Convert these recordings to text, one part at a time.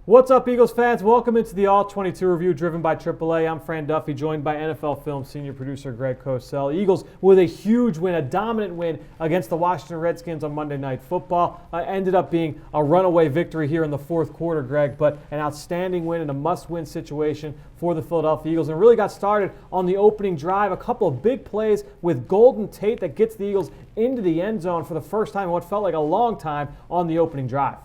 What's up, Eagles fans? Welcome into the All-22 review driven by AAA. I'm Fran Duffy, joined by NFL Film senior producer Greg Cosell. Eagles with a huge win, a dominant win against the Washington Redskins on Monday Night Football. Ended up being a runaway victory here in the fourth quarter, Greg, but an outstanding win and a must-win situation for the Philadelphia Eagles. And really got started on the opening drive. A couple of big plays with Golden Tate that gets the Eagles into the end zone for the first time in what felt like a long time on the opening drive.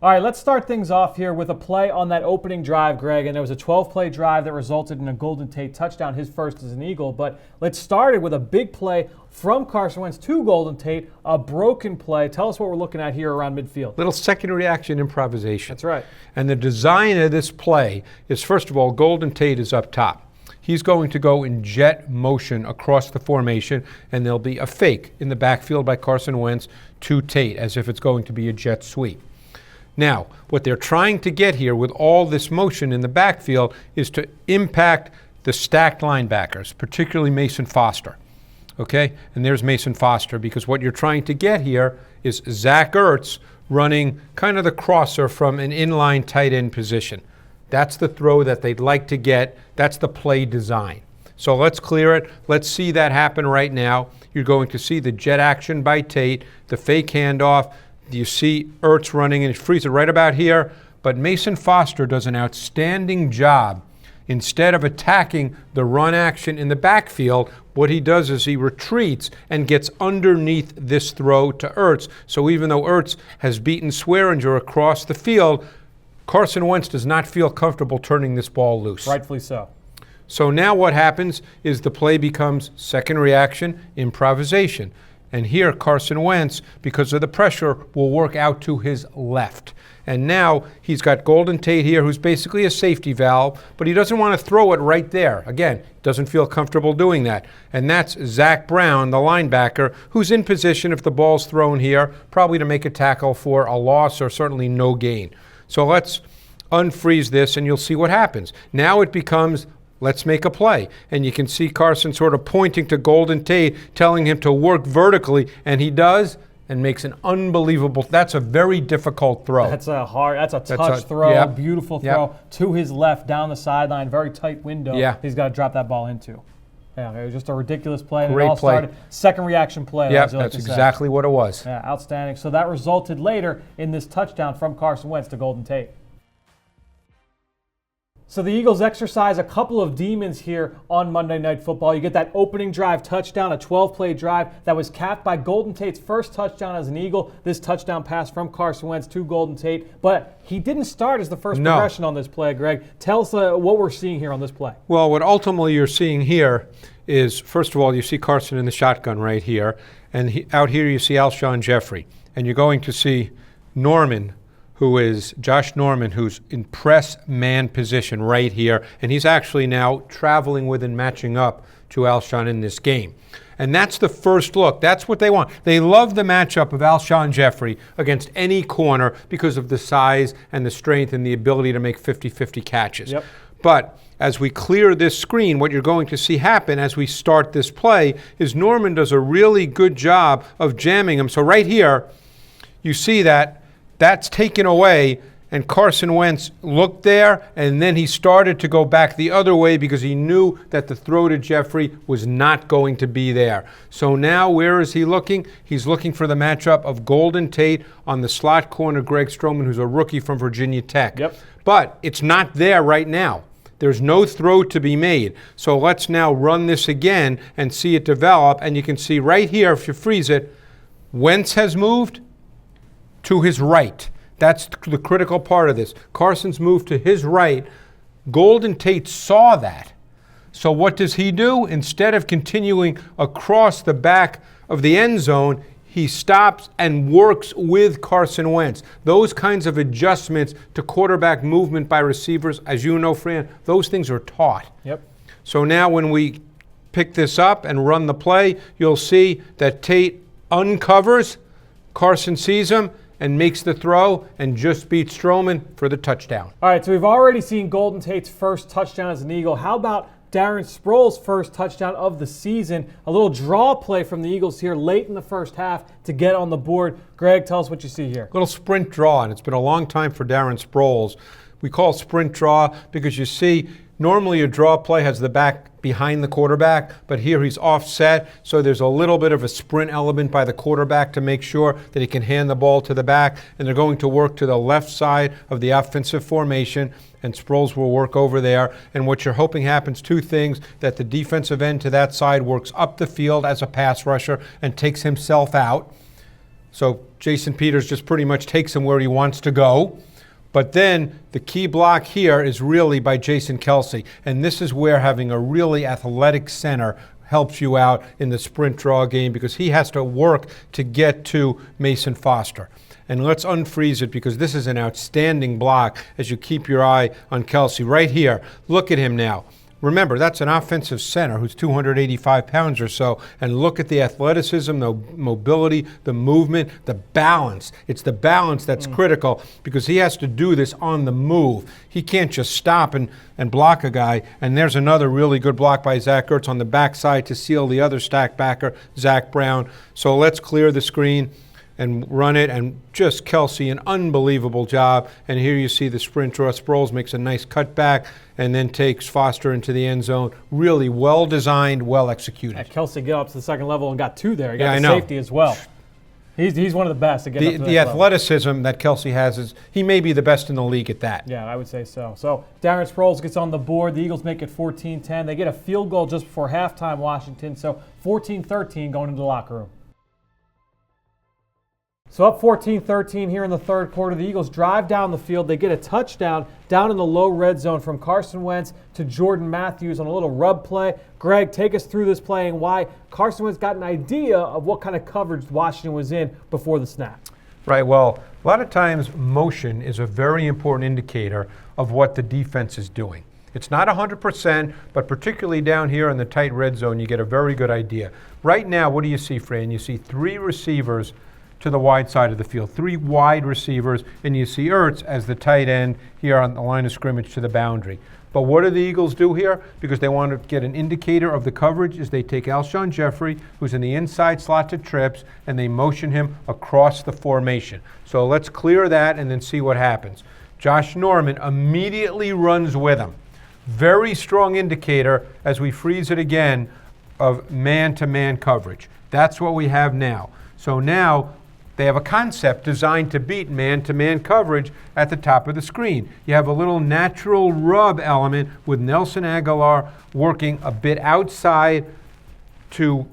All right, let's start things off here with a play on that opening drive, Greg. And there was a 12-play drive that resulted in a Golden Tate touchdown, his first as an Eagle. But let's start it with a big play from Carson Wentz to Golden Tate, a broken play. Tell us what we're looking at here around midfield. Little second reaction improvisation. That's right. And the design of this play is, first of all, Golden Tate is up top. He's going to go in jet motion across the formation, and there'll be a fake in the backfield by Carson Wentz to Tate, as if it's going to be a jet sweep. Now, what they're trying to get here with all this motion in the backfield is to impact the stacked linebackers, particularly Mason Foster. Okay? And there's Mason Foster, because what you're trying to get here is Zach Ertz running kind of the crosser from an inline tight end position. That's the throw that they'd like to get. That's the play design. So let's clear it. Let's see that happen right now. You're going to see the jet action by Tate, the fake handoff. You see Ertz running, and he frees it right about here. But Mason Foster does an outstanding job. Instead of attacking the run action in the backfield, what he does is he retreats and gets underneath this throw to Ertz. So even though Ertz has beaten Swearinger across the field, Carson Wentz does not feel comfortable turning this ball loose. Rightfully so. So now what happens is the play becomes second reaction, improvisation. And here Carson Wentz, because of the pressure, will work out to his left. And now he's got Golden Tate here, who's basically a safety valve, but he doesn't want to throw it right there. Again, doesn't feel comfortable doing that. And that's Zach Brown, the linebacker, who's in position if the ball's thrown here, probably to make a tackle for a loss or certainly no gain. So let's unfreeze this, and you'll see what happens. Now it becomes, let's make a play. And you can see Carson sort of pointing to Golden Tate, telling him to work vertically, and he does, and makes an unbelievable, that's a very difficult throw. That's a touch throw, yep, beautiful throw to his left down the sideline, very tight window. Yeah. He's got to drop that ball into. Yeah, it was just a ridiculous play. Great it all play. Started second reaction play. Yeah, that's exactly what it was. Yeah, outstanding. So that resulted later in this touchdown from Carson Wentz to Golden Tate. So the Eagles exercise a couple of demons here on Monday Night Football. You get that opening drive touchdown, a 12-play drive that was capped by Golden Tate's first touchdown as an Eagle. This touchdown pass from Carson Wentz to Golden Tate. But he didn't start as the first progression on this play, Greg. Tell us what we're seeing here on this play. Well, what ultimately you're seeing here is, first of all, you see Carson in the shotgun right here. And out here you see Alshon Jeffrey. And you're going to see Norman, who is Josh Norman, who's in press man position right here. And he's actually now traveling with and matching up to Alshon in this game. And that's the first look. That's what they want. They love the matchup of Alshon Jeffrey against any corner because of the size and the strength and the ability to make 50-50 catches. Yep. But as we clear this screen, what you're going to see happen as we start this play is Norman does a really good job of jamming him. So right here, you see that's taken away, and Carson Wentz looked there, and then he started to go back the other way because he knew that the throw to Jeffrey was not going to be there. So now where is he looking? He's looking for the matchup of Golden Tate on the slot corner, Greg Stroman, who's a rookie from Virginia Tech. Yep. But it's not there right now. There's no throw to be made. So let's now run this again and see it develop, and you can see right here, if you freeze it, Wentz has moved to his right. That's the critical part of this. Carson's moved to his right. Golden Tate saw that. So what does he do? Instead of continuing across the back of the end zone, he stops and works with Carson Wentz. Those kinds of adjustments to quarterback movement by receivers, as you know, Fran, those things are taught. Yep. So now when we pick this up and run the play, you'll see that Tate uncovers, Carson sees him, and makes the throw and just beats Stroman for the touchdown. All right, so we've already seen Golden Tate's first touchdown as an Eagle. How about Darren Sproles' first touchdown of the season. A little draw play from the Eagles here late in the first half to get on the board. Greg, tell us what you see here. Little sprint draw, and it's been a long time for Darren Sproles. We call sprint draw because you see, normally a draw play has the back behind the quarterback, but here he's offset, so there's a little bit of a sprint element by the quarterback to make sure that he can hand the ball to the back, and they're going to work to the left side of the offensive formation, and Sproles will work over there. And what you're hoping happens, two things, that the defensive end to that side works up the field as a pass rusher and takes himself out. So Jason Peters just pretty much takes him where he wants to go. But then the key block here is really by Jason Kelce. And this is where having a really athletic center helps you out in the sprint draw game, because he has to work to get to Mason Foster. And let's unfreeze it, because this is an outstanding block as you keep your eye on Kelce. Right here, look at him now. Remember, that's an offensive center who's 285 pounds or so, and look at the athleticism, the mobility, the movement, the balance. It's the balance that's critical, because he has to do this on the move. He can't just stop and block a guy. And there's another really good block by Zach Ertz on the backside to seal the other stack backer, Zach Brown. So let's clear the screen and run it, and just Kelce, an unbelievable job. And here you see the sprint draw. Sproles makes a nice cutback and then takes Foster into the end zone. Really well designed, well executed. Yeah, Kelce got up to the second level and got two there. He got the safety as well. He's one of the best at getting up to the athleticism that Kelce has is he may be the best in the league at that. Yeah, I would say so. So Darren Sproles gets on the board. The Eagles make it 14-10. They get a field goal just before halftime, Washington. So 14-13 going into the locker room. So up 14-13 here in the third quarter. The Eagles drive down the field. They get a touchdown down in the low red zone from Carson Wentz to Jordan Matthews on a little rub play. Greg, take us through this play and why Carson Wentz got an idea of what kind of coverage Washington was in before the snap. Right, well, a lot of times motion is a very important indicator of what the defense is doing. It's not 100%, but particularly down here in the tight red zone, you get a very good idea. Right now, what do you see, Fran? You see three receivers to the wide side of the field, three wide receivers, and you see Ertz as the tight end here on the line of scrimmage to the boundary. But what do the Eagles do here? Because they want to get an indicator of the coverage, is they take Alshon Jeffrey, who's in the inside slot to trips, and they motion him across the formation. So let's clear that and then see what happens. Josh Norman immediately runs with him. Very strong indicator, as we freeze it again, of man-to-man coverage. That's what we have now. So now they have a concept designed to beat man-to-man coverage at the top of the screen. You have a little natural rub element with Nelson Aguilar working a bit outside to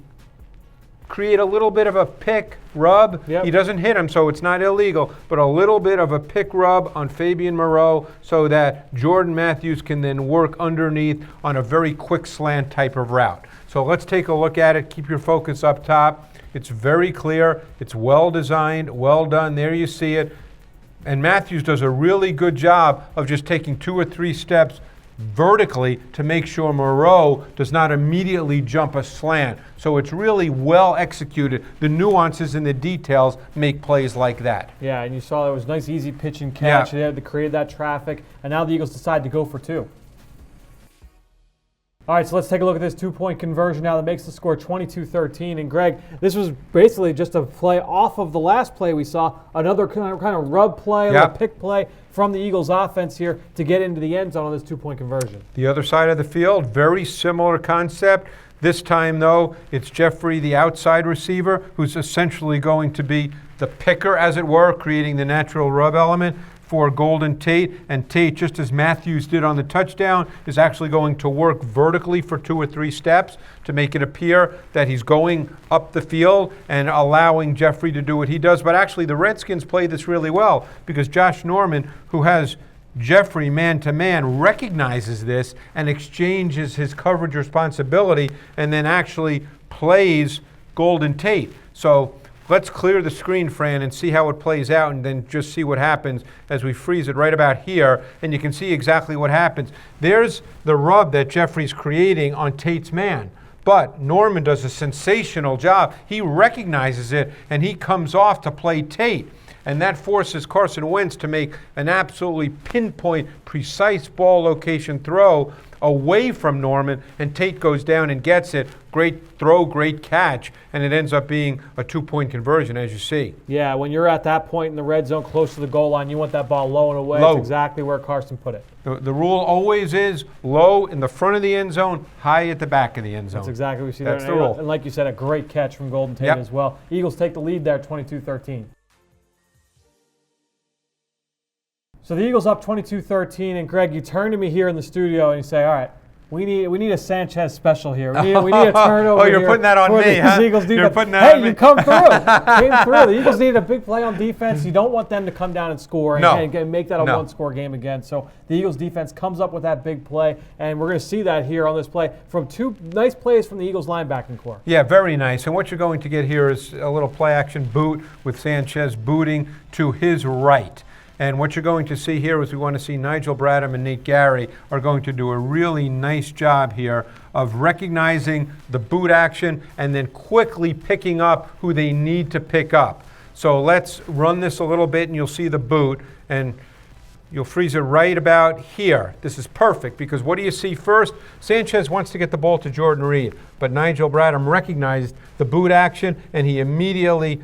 create a little bit of a pick rub. Yep. He doesn't hit him, so it's not illegal, but a little bit of a pick rub on Fabian Moreau so that Jordan Matthews can then work underneath on a very quick slant type of route. So let's take a look at it. Keep your focus up top. It's very clear. It's well designed, well done. There you see it. And Matthews does a really good job of just taking 2 or 3 steps vertically to make sure Moreau does not immediately jump a slant. So it's really well executed. The nuances and the details make plays like that. Yeah, and you saw there was a nice easy pitch and catch. They had to create that traffic, and now the Eagles decide to go for 2. All right, so let's take a look at this 2-point conversion now that makes the score 22-13. And Greg, this was basically just a play off of the last play we saw, another kind of rub play, a pick play from the Eagles offense here to get into the end zone on this 2-point conversion. The other side of the field, very similar concept. This time, though, it's Jeffrey, the outside receiver, who's essentially going to be the picker, as it were, creating the natural rub element for Golden Tate. And Tate, just as Matthews did on the touchdown, is actually going to work vertically for 2 or 3 steps to make it appear that he's going up the field and allowing Jeffrey to do what he does. But actually, the Redskins played this really well because Josh Norman, who has Jeffrey man-to-man, recognizes this and exchanges his coverage responsibility and then actually plays Golden Tate. So let's clear the screen, Fran, and see how it plays out, and then just see what happens as we freeze it right about here, and you can see exactly what happens. There's the rub that Jeffrey's creating on Tate's man, but Norman does a sensational job. He recognizes it, and he comes off to play Tate. and that forces Carson Wentz to make an absolutely pinpoint, precise ball location throw away from Norman, and Tate goes down and gets it. Great throw, great catch, and it ends up being a 2-point conversion, as you see. Yeah, when you're at that point in the red zone, close to the goal line, you want that ball low and away. Low. It's exactly where Carson put it. The rule always is low in the front of the end zone, high at the back of the end zone. That's exactly what we see That's there. the rule. And like you said, a great catch from Golden Tate Yep. as well. Eagles take the lead there, 22-13. So the Eagles up 22-13, and Greg, you turn to me here in the studio and you say, all right, we need a Sanchez special here. We need a turnover. Oh, you're putting that on me, huh? Eagles defense. You're putting that on me. Hey, you come through. Came through. The Eagles needed a big play on defense. You don't want them to come down and score and make that a one-score game again. So the Eagles defense comes up with that big play, and we're going to see that here on this play from two nice plays from the Eagles linebacking core. Yeah, very nice. And what you're going to get here is a little play-action boot with Sanchez booting to his right. And what you're going to see here is we want to see Nigel Bradham and Nate Gary are going to do a really nice job here of recognizing the boot action and then quickly picking up who they need to pick up. So let's run this a little bit and you'll see the boot, and you'll freeze it right about here. This is perfect because what do you see first? Sanchez wants to get the ball to Jordan Reed, but Nigel Bradham recognized the boot action and he immediately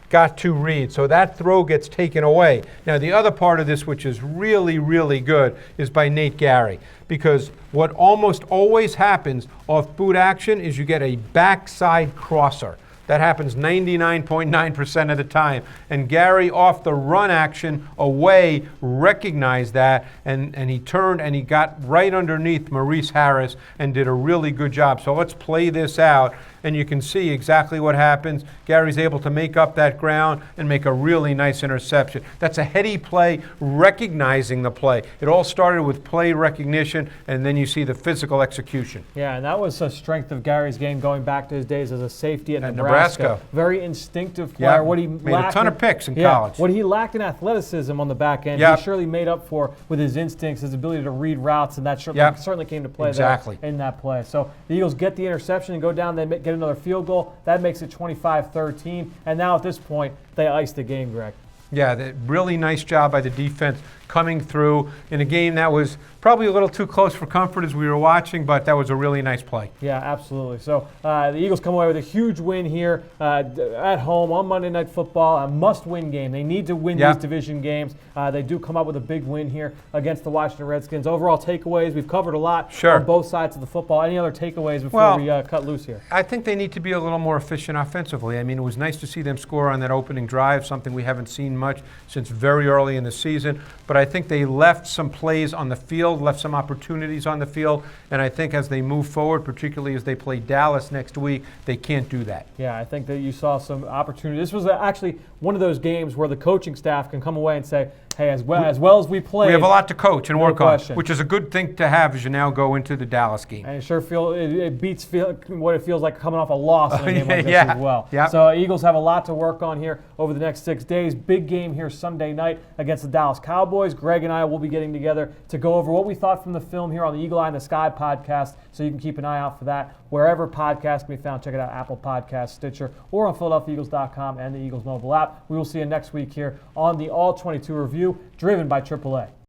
got to Reed. So that throw gets taken away. Now the other part of this, which is really, really good, is by Nate Gary. Because what almost always happens off boot action is you get a backside crosser. That happens 99.9% of the time. And Gary, off the run action away, recognized that, and he turned and he got right underneath Maurice Harris and did a really good job. So let's play this out, and you can see exactly what happens. Gary's able to make up that ground and make a really nice interception. That's a heady play, recognizing the play. It all started with play recognition, and then you see the physical execution. Yeah, and that was a strength of Gary's game going back to his days as a safety at Nebraska. Very instinctive player. Yep. What he made a ton of picks in college. What he lacked in athleticism on the back end, Yep. he surely made up for with his instincts, his ability to read routes, and that certainly came to play exactly. there in that play. So the Eagles get the interception and go down, they get another field goal. That makes it 25-13, and now at this point, they ice the game, Greg. Yeah, really nice job by the defense coming through in a game that was probably a little too close for comfort as we were watching, but that was a really nice play. Yeah, absolutely. So the Eagles come away with a huge win here at home on Monday Night Football, a must-win game. They need to win these division games. They do come up with a big win here against the Washington Redskins. Overall takeaways, we've covered a lot on both sides of the football. Any other takeaways before we cut loose here? I think they need to be a little more efficient offensively. I mean, it was nice to see them score on that opening drive, something we haven't seen much since very early in the season. But I think they left some plays on the field, left some opportunities on the field, and I think as they move forward, particularly as they play Dallas next week, they can't do that. Yeah, I think that you saw some opportunity. This was actually one of those games where the coaching staff can come away and say, hey, as well as we play, we have a lot to coach and work on, question. Which is a good thing to have as you now go into the Dallas game. And it beats what it feels like coming off a loss in a game like this as well. Yep. So Eagles have a lot to work on here over the next 6 days. Big game here Sunday night against the Dallas Cowboys. Greg and I will be getting together to go over what we thought from the film here on the Eagle Eye in the Sky podcast, so you can keep an eye out for that. Wherever podcasts can be found, check it out, Apple Podcasts, Stitcher, or on PhiladelphiaEagles.com and the Eagles mobile app. We will see you next week here on the All-22 review, driven by AAA.